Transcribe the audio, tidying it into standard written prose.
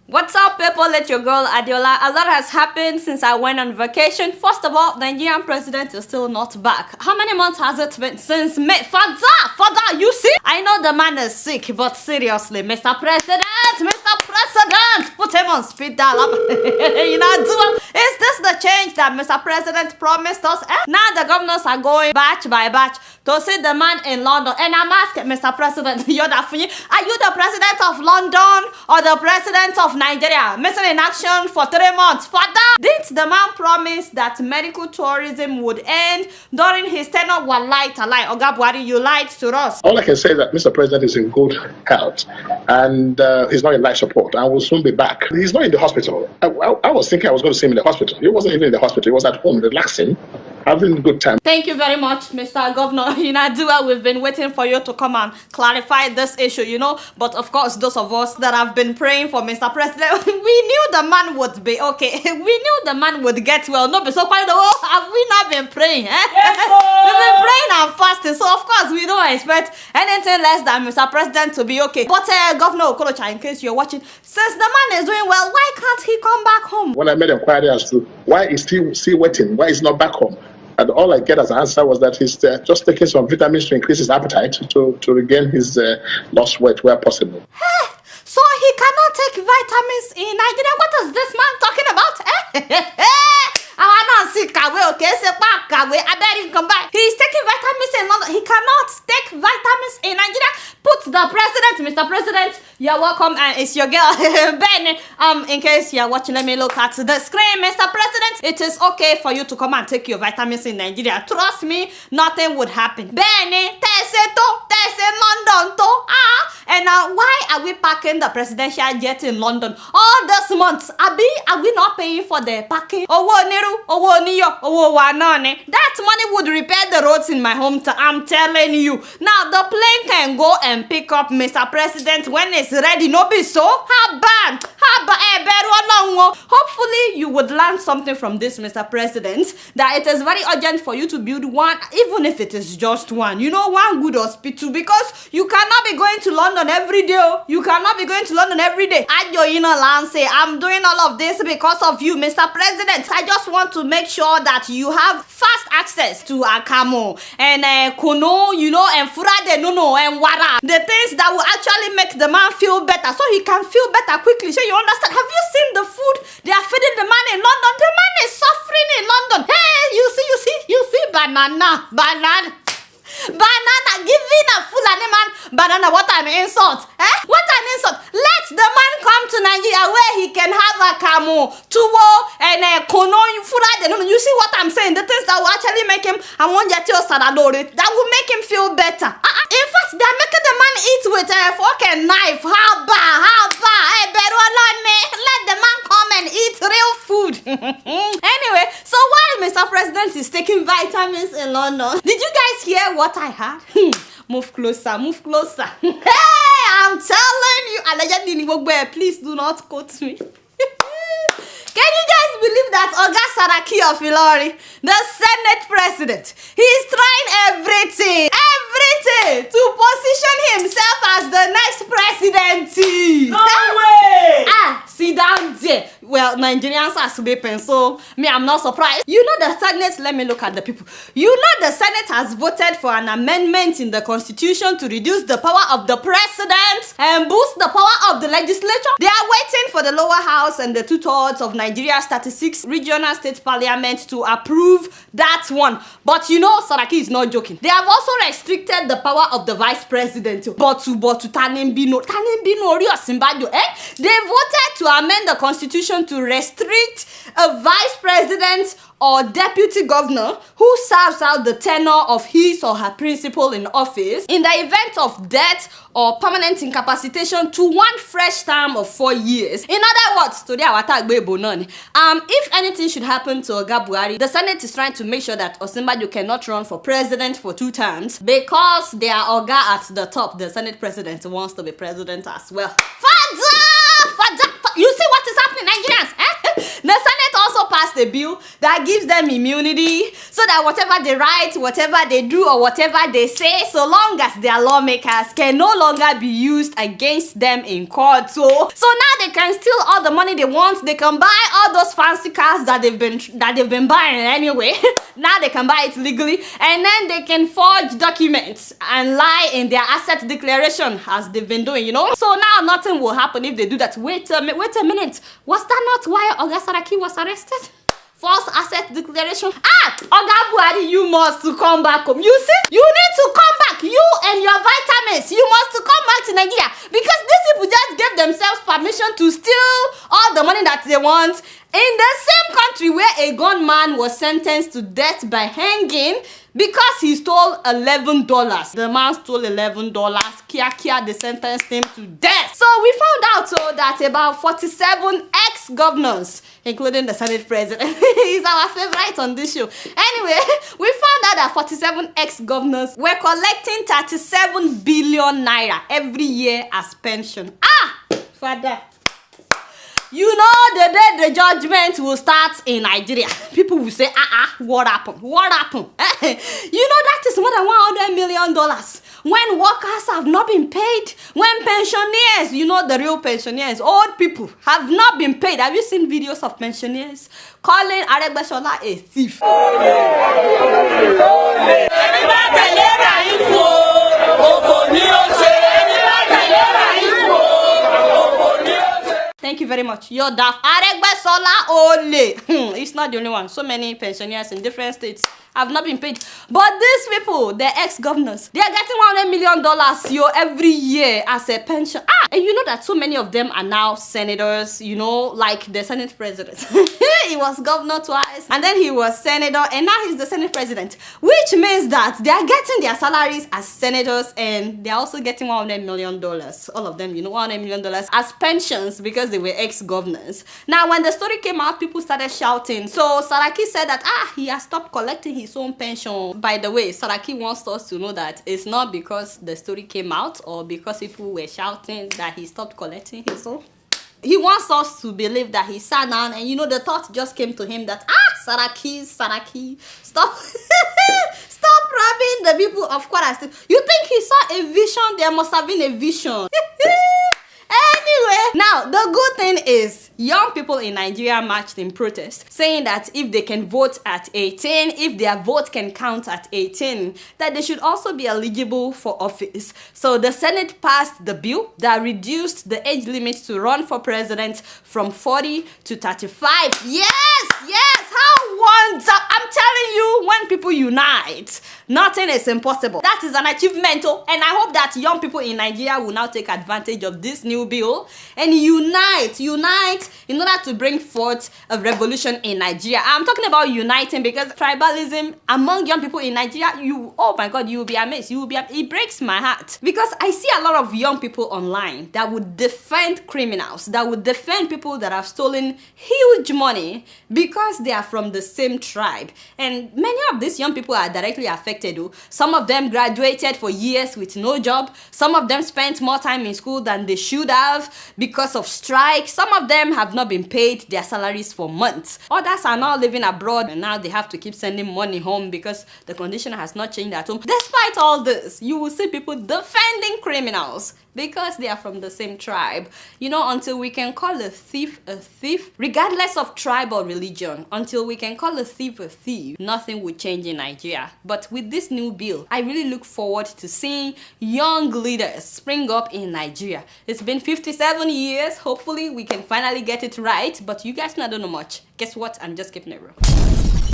What's up, people? It's your girl Adiola. A lot has happened since I went on vacation. First of all, the Nigerian president is still not back. How many months has it been since May? Father, you see? I know the man is sick, but seriously, Mr. President, put him on speed dial. Is this the change that Mr. President promised us? Now the governors are going batch by batch to see the man in London. And I'm asking, Mr. President, are you the president of London or the president of Nigeria? Missing in action for 3 months. Father, didn't the man promise that medical tourism would end during his tenure? Wallahi talai, Oga Buhari, you lied to us. All I can say is that Mr. President is in good health and he's not in life support and will soon be back. He's not in the hospital. I was thinking I was going to see him in the hospital. He wasn't even in the hospital. He was at home relaxing, having a good time. Thank you very much, Mr. Governor. We've been waiting for you to come and clarify this issue, But of course, those of us that have been praying for Mr. President, we knew the man would be okay. We knew the man would get well. No, but so quite have we not been praying? Yes, we've been praying and fasting, so of course we don't expect anything less than Mr. President to be okay. But Governor Okorocha, in case you're watching, since the man is doing well, why can't he come back home? When I made inquiry as to why is he still waiting, why is he not back home, and all I get as an answer was that he's just taking some vitamins to increase his appetite to regain his lost weight where possible. So he cannot take vitamins in Nigeria? What is this man talking about? I bet he can come back. He's taking vitamins in London. He cannot take vitamins in Nigeria. Put the president, Mr. President. You're welcome, and it's your girl Benny. In case you're watching, let me look at the screen, Mr. President. It is okay for you to come and take your vitamins in Nigeria. Trust me, nothing would happen. Benny, London to and now why are we parking the presidential jet in London all this month? Are we not paying for the parking? That money would repair the roads in my hometown. I'm telling you. Now the plane can go and pick up Mr. President when it's ready. No be so? Hopefully you would learn something from this, Mr. President, that it is very urgent for you to build one, even if it is just one. One good hospital, because you cannot be going to London every day. You cannot be going to London every day. I'm doing all of this because of you, Mr. President. I just want to make sure that you have fast access to Akamo and Kono, and Furade Nono and Wara. The things that will actually make the man feel better, so he can feel better quickly. So you understand? Have you seen the food they are feeding the man in London? The man is suffering in London. Hey, you see banana, giving a Fulani man banana. What an insult! What an insult! Let the man come to Nigeria where he can have a kamo, tuwo, and kono, furade. You see what I'm saying? The things that will actually make him, that will make him feel better. In fact, they're making the man eat with a fork and knife. Let the man come and eat real food. Anyway, so while Mr. President is taking vitamins in London, did you guys hear what I had? Move closer. Hey, I'm telling you, please do not quote me. Can you guys believe that Oga Saraki of Ilori, the Senate President, he's trying everything to position himself as the next president? No way! Sit down there. Well, Nigerians are sleeping, so I'm not surprised. The Senate, let me look at the people. The Senate has voted for an amendment in the Constitution to reduce the power of the president and boost the power of the legislature. They are waiting for the lower house and the 2/3 of Nigeria's 36 regional state parliament to approve that one. But Saraki is not joking. They have also restricted the power of the vice president. But to Tanembino, they voted to amend the constitution to restrict a vice president or deputy governor who serves out the tenure of his or her principal in office in the event of death or permanent incapacitation to one fresh term of 4 years. In other words, if anything should happen to Oga Buhari, the Senate is trying to make sure that Osinbajo cannot run for president for 2 terms because their Oga at the top, the Senate president, wants to be president as well. Father! You see what is happening, Nigerians? The Senate also passed a bill that gives them immunity. So so that whatever they write, whatever they do, or whatever they say, so long as their lawmakers can no longer be used against them in court. So now they can steal all the money they want. They can buy all those fancy cars that they've been buying anyway. Now they can buy it legally, and then they can forge documents and lie in their asset declaration as they've been doing, you know. So now nothing will happen if they do that. Wait a minute. Was that not why Oga Saraki was arrested? False asset declaration. Oga Buhari, you must come back home. You see, you need to come back. You and your vitamins, you must come back to Nigeria, because these people just gave themselves permission to steal all the money that they want in the same country where a gunman was sentenced to death by hanging because he stole $11. The man stole $11. Kia, they sentenced him to death. So we found out that about 47 ex-governors, including the Senate president, he's our favorite on this show. Anyway, we found out that 47 ex-governors were collecting 37 billion naira every year as pension. Father. You know, the day the judgment will start in Nigeria, people will say, what happened? What happened? You know, that is more than $100 million. When workers have not been paid, when pensioners, you know, the real pensioners, old people, have not been paid. Have you seen videos of pensioners calling Aregbesola a thief? Thank you very much. You're daft. Aregbesola only. It's not the only one. So many pensioners in different states have not been paid. But these people, the ex-governors, they are getting $100 million every year as a pension. And you know that so many of them are now senators, you know, like the Senate president. He was governor twice, and then he was senator, and now he's the Senate president. Which means that they are getting their salaries as senators, and they are also getting $100 million. All of them, you know, $100 million as pensions because they were ex-governors. Now, when the story came out, people started shouting. So Saraki said that, he has stopped collecting his own pension. By the way, Saraki wants us to know that it's not because the story came out or because people were shouting that he stopped collecting his own. He wants us to believe that he sat down and, you know, the thought just came to him that, Saraki, stop, stop robbing the people of Kwara State. You think he saw a vision? There must have been a vision. Anyway, now the good thing is young people in Nigeria marched in protest, saying that if they can vote at 18, if their vote can count at 18, that they should also be eligible for office. So the Senate passed the bill that reduced the age limit to run for president from 40 to 35. Yes, how wonderful. I'm telling you, when people unite, nothing is impossible. That is an achievement, and I hope that young people in Nigeria will now take advantage of this new bill and unite in order to bring forth a revolution in Nigeria. I'm talking about uniting because tribalism among young people in Nigeria, oh my God, you will be amazed. It breaks my heart because I see a lot of young people online that would defend criminals, that would defend people that have stolen huge money because they are from the same tribe. And many of these young people are directly affected. Some of them graduated for years with no job. Some of them spent more time in school than they should have because of strikes. Some of them have not been paid their salaries for months. Others are now living abroad and now they have to keep sending money home because the condition has not changed at home. Despite all this, you will see people defending criminals because they are from the same tribe. You know, until we can call a thief, regardless of tribe or religion, until we can call a thief, nothing will change in Nigeria. But with this new bill, I really look forward to seeing young leaders spring up in Nigeria. It's been 57 years. Hopefully we can finally get it right, but you guys know I don't know much. Guess what? I'm just keeping it real.